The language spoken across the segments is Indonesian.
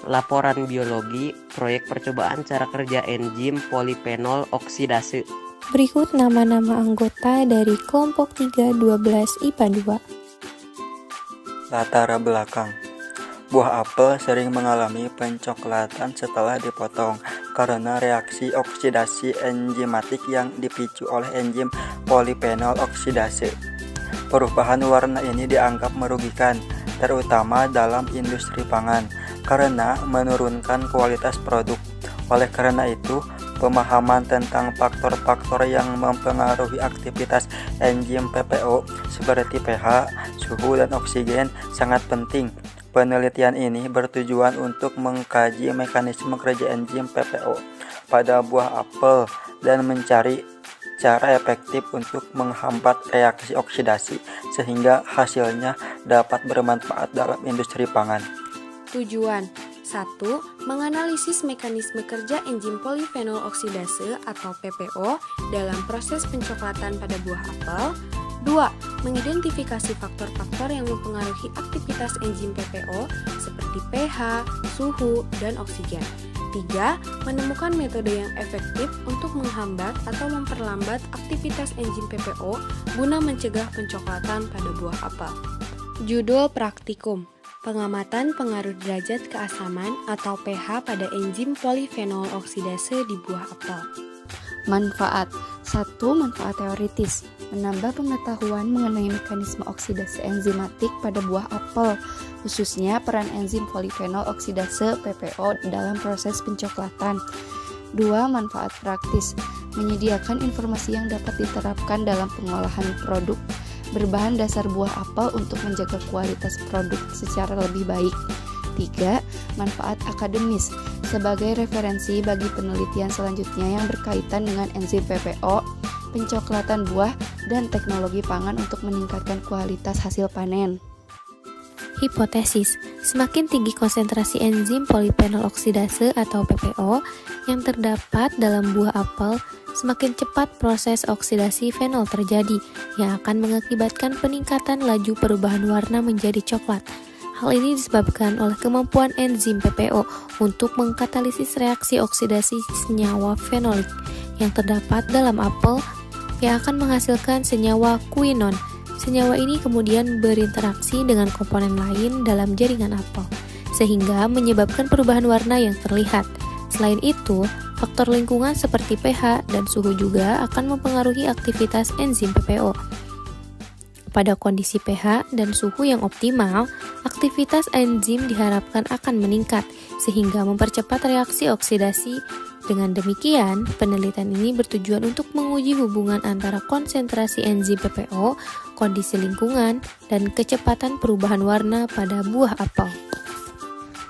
Laporan biologi, proyek percobaan cara kerja enzim polifenol oksidase. Berikut nama-nama anggota dari kelompok 312 IPA 2. Latar belakang. Buah apel sering mengalami pencoklatan setelah dipotong karena reaksi oksidasi enzimatik yang dipicu oleh enzim polifenol oksidase. Perubahan warna ini dianggap merugikan, terutama dalam industri pangan, karena menurunkan kualitas produk. Oleh karena itu, pemahaman tentang faktor-faktor yang mempengaruhi aktivitas enzim PPO seperti pH, suhu, dan oksigen sangat penting. Penelitian ini bertujuan untuk mengkaji mekanisme kerja enzim PPO pada buah apel dan mencari cara efektif untuk menghambat reaksi oksidasi sehingga hasilnya dapat bermanfaat dalam industri pangan. Tujuan 1. Menganalisis mekanisme kerja enzim polifenol oksidase atau PPO dalam proses pencoklatan pada buah apel. 2. Mengidentifikasi faktor-faktor yang mempengaruhi aktivitas enzim PPO seperti pH, suhu, dan oksigen. 3. Menemukan metode yang efektif untuk menghambat atau memperlambat aktivitas enzim PPO guna mencegah pencoklatan pada buah apel. Judul praktikum: Pengamatan pengaruh derajat keasaman atau pH pada enzim polifenol oksidase di buah apel. Manfaat. 1. Manfaat teoritis. Menambah pengetahuan mengenai mekanisme oksidasi enzimatik pada buah apel, khususnya peran enzim polifenol oksidase PPO dalam proses pencoklatan. 2. Manfaat praktis. Menyediakan informasi yang dapat diterapkan dalam pengolahan produk berbahan dasar buah apel untuk menjaga kualitas produk secara lebih baik. 3. Manfaat akademis. Sebagai referensi bagi penelitian selanjutnya yang berkaitan dengan enzim PPO, pencoklatan buah, dan teknologi pangan untuk meningkatkan kualitas hasil panen. Hipotesis, semakin tinggi konsentrasi enzim polifenol oksidase atau PPO yang terdapat dalam buah apel, semakin cepat proses oksidasi fenol terjadi yang akan mengakibatkan peningkatan laju perubahan warna menjadi coklat. Hal ini disebabkan oleh kemampuan enzim PPO untuk mengkatalisis reaksi oksidasi senyawa fenolik yang terdapat dalam apel yang akan menghasilkan senyawa kuinon. Senyawa ini kemudian berinteraksi dengan komponen lain dalam jaringan apel, sehingga menyebabkan perubahan warna yang terlihat. Selain itu, faktor lingkungan seperti pH dan suhu juga akan mempengaruhi aktivitas enzim PPO. Pada kondisi pH dan suhu yang optimal, aktivitas enzim diharapkan akan meningkat, sehingga mempercepat reaksi oksidasi. Dengan demikian, penelitian ini bertujuan untuk menguji hubungan antara konsentrasi enzim PPO, kondisi lingkungan, dan kecepatan perubahan warna pada buah apel.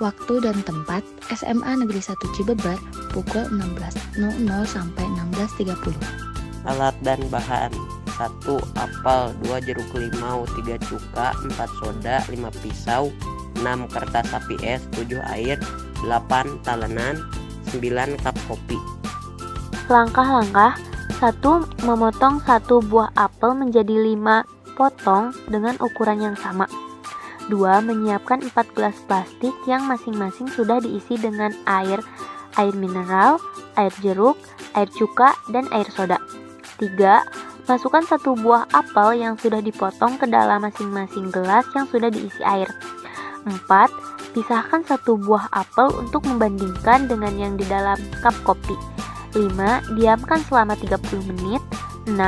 Waktu dan tempat: SMA Negeri 1 Cibeber, pukul 16.00 sampai 16.30. Alat dan bahan: 1 apel, 2 jeruk limau, 3 cuka, 4 soda, 5 pisau, 6 kertas sapi es, 7 air, 8 talenan, 9 cup kopi. Langkah-langkah: 1. Memotong 1 buah apel menjadi 5 potong dengan ukuran yang sama. 2. Menyiapkan 4 gelas plastik yang masing-masing sudah diisi dengan air mineral, air jeruk, air cuka, dan air soda. 3. Masukkan 1 buah apel yang sudah dipotong ke dalam masing-masing gelas yang sudah diisi air. 4. Pisahkan 1 buah apel untuk membandingkan dengan yang di dalam cup kopi. 5. Diamkan selama 30 menit. 6.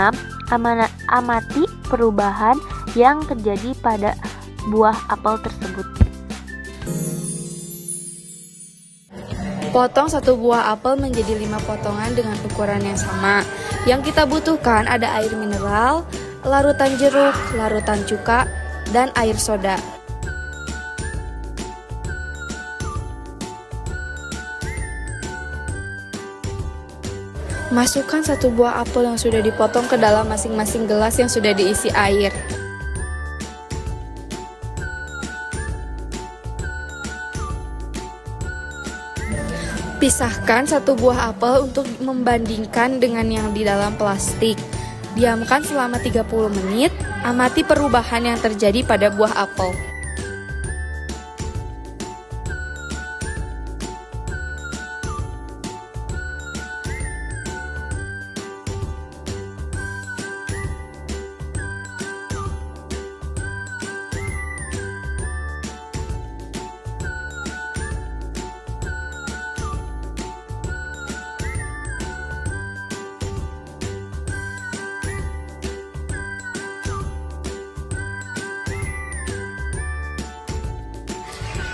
Amati perubahan yang terjadi pada buah apel tersebut. Potong 1 buah apel menjadi 5 potongan dengan ukuran yang sama. Yang kita butuhkan ada air mineral, larutan jeruk, larutan cuka, dan air soda. Masukkan 1 buah apel yang sudah dipotong ke dalam masing-masing gelas yang sudah diisi air. Pisahkan 1 buah apel untuk membandingkan dengan yang di dalam plastik. Diamkan selama 30 menit, amati perubahan yang terjadi pada buah apel.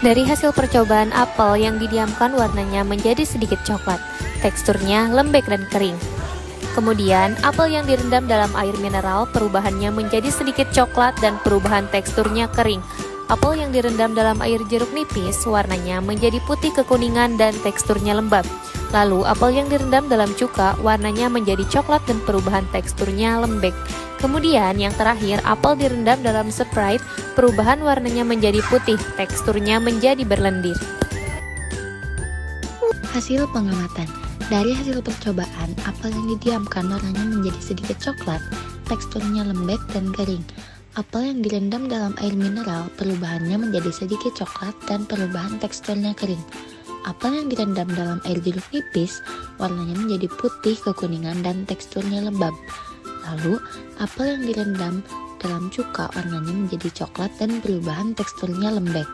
Dari hasil percobaan apel yang didiamkan warnanya menjadi sedikit coklat, teksturnya lembek dan kering. Kemudian, apel yang direndam dalam air mineral perubahannya menjadi sedikit coklat dan perubahan teksturnya kering. Apel yang direndam dalam air jeruk nipis warnanya menjadi putih kekuningan dan teksturnya lembab. Lalu, apel yang direndam dalam cuka warnanya menjadi coklat dan perubahan teksturnya lembek. Kemudian, yang terakhir, apel direndam dalam Sprite, perubahan warnanya menjadi putih, teksturnya menjadi berlendir. Hasil pengamatan. Dari hasil percobaan, apel yang didiamkan warnanya menjadi sedikit coklat, teksturnya lembek dan kering. Apel yang direndam dalam air mineral, perubahannya menjadi sedikit coklat dan perubahan teksturnya kering. Apel yang direndam dalam air jeruk nipis, warnanya menjadi putih kekuningan dan teksturnya lembab. Lalu, apel yang direndam dalam cuka warnanya menjadi coklat dan perubahan teksturnya lembek.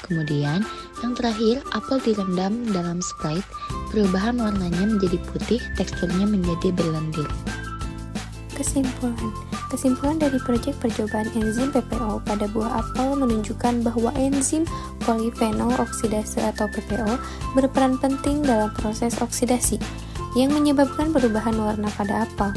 Kemudian, yang terakhir, apel direndam dalam Sprite, perubahan warnanya menjadi putih, teksturnya menjadi berlendir. Kesimpulan dari proyek percobaan enzim PPO pada buah apel menunjukkan bahwa enzim polifenol oksidase atau PPO berperan penting dalam proses oksidasi yang menyebabkan perubahan warna pada apel.